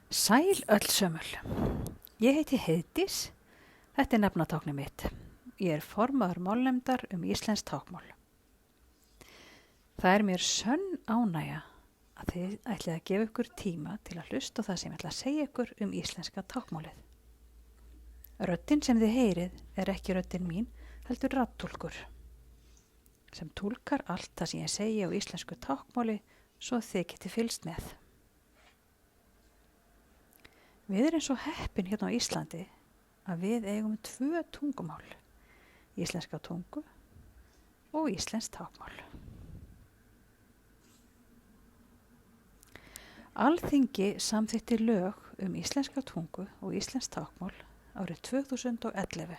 Sæl öll sömul. Ég heiti Heiðdís. Þetta er nafnatáknið mitt. Ég er formaður málnefndar íslenskt táknmál. Það er mér sönn ánægja að þið ætlið að gefa ykkur tíma til að hlusta á það sem ég ætla að segja ykkur íslenska táknmálið. Röddin sem þið heyrið er ekki röddin mín, heldur raddtúlkur, sem túlkar allt það sem ég segi á íslensku táknmáli svo þið getið fylgst með. Við erum svo heppin hérna á Íslandi að við eigum 2 tungumál, íslenska tungu og íslenskt táknmál. Alþingi samþykkti lög íslenska tungu og íslenskt táknmál árið 2011.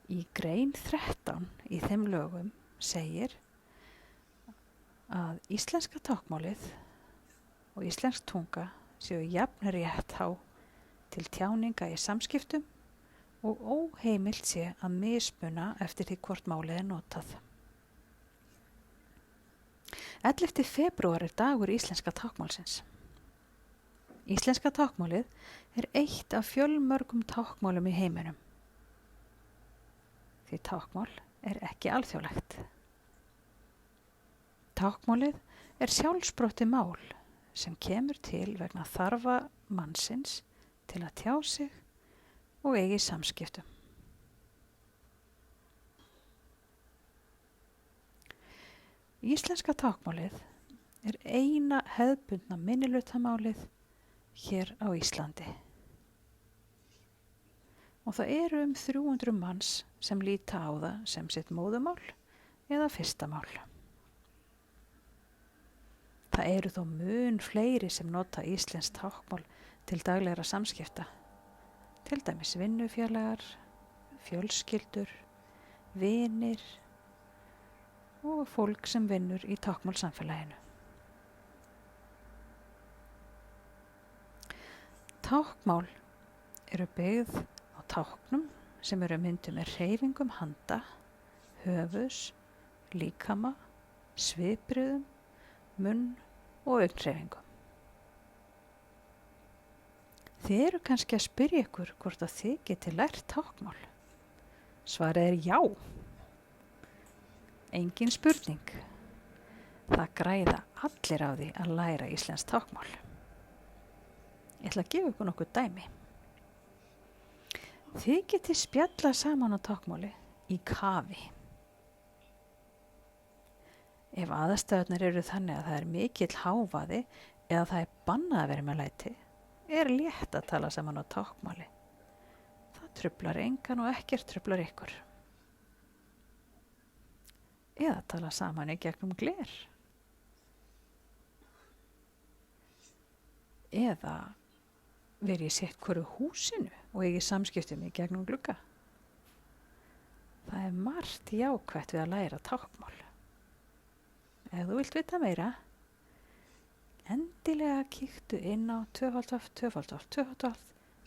Í grein 13 í þeim lögum segir að íslenska táknmálið og íslensk tunga séu jafn rétt há til tjáninga í samskiptum og óheimilt sé að mismuna eftir því hvort málið er notað. 11. febrúar er dagur íslenska táknmálsins. Íslenska táknmálið er eitt af fjölmörgum táknmálum í heiminum. Því táknmál er ekki alþjóðlegt. Táknmálið er sjálfsprottið mál sem kemur til vegna þarfa mannsins til að tjá sig og eigi samskiptum. Íslenska táknmálið er eina hefðbundna minnihluttamálið hér á Íslandi. Og það eru 300 manns sem líta á það sem sitt móðurmál eða fyrsta mál. Það eru þó mun fleiri sem nota íslenskt táknmál til daglegra samskipta, til dæmis vinnufélagar, fjölskyldur, vinir og fólk sem vinnur í táknmálsamfélaginu. Táknmál eru byggð á táknum sem eru mynduð með hreyfingum handa, höfuðs, líkama, svipbrigðum, munn og augnhreyfingum. Þið eru kannski að spyrja ykkur hvort að þið getið lært táknmál. Svarið er já. Engin spurning. Það græða allir á því að læra íslenskt táknmál. Ég ætla að gefa ykkur nokkuð dæmi. Þið getið spjallað saman á táknmáli í kafi. Ef aðstæðurnar eru þannig að það er mikill hávaði eða það er bannað að vera með læti, er létt að tala saman á táknmáli. Það truflar engan og ekkert truflar ykkur. Eða tala saman í gegnum gler. Eða verið í sitt hvoru húsinu og eigi samskiptum í gegnum glugga. Það er margt jákvætt við að læra táknmál. Ef þú vilt vita meira, endilega kíktu inn á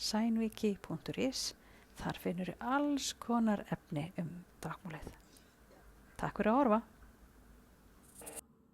sænviki.is. Þar finnur alls konar efni táknmálið. Takk fyrir að horfa.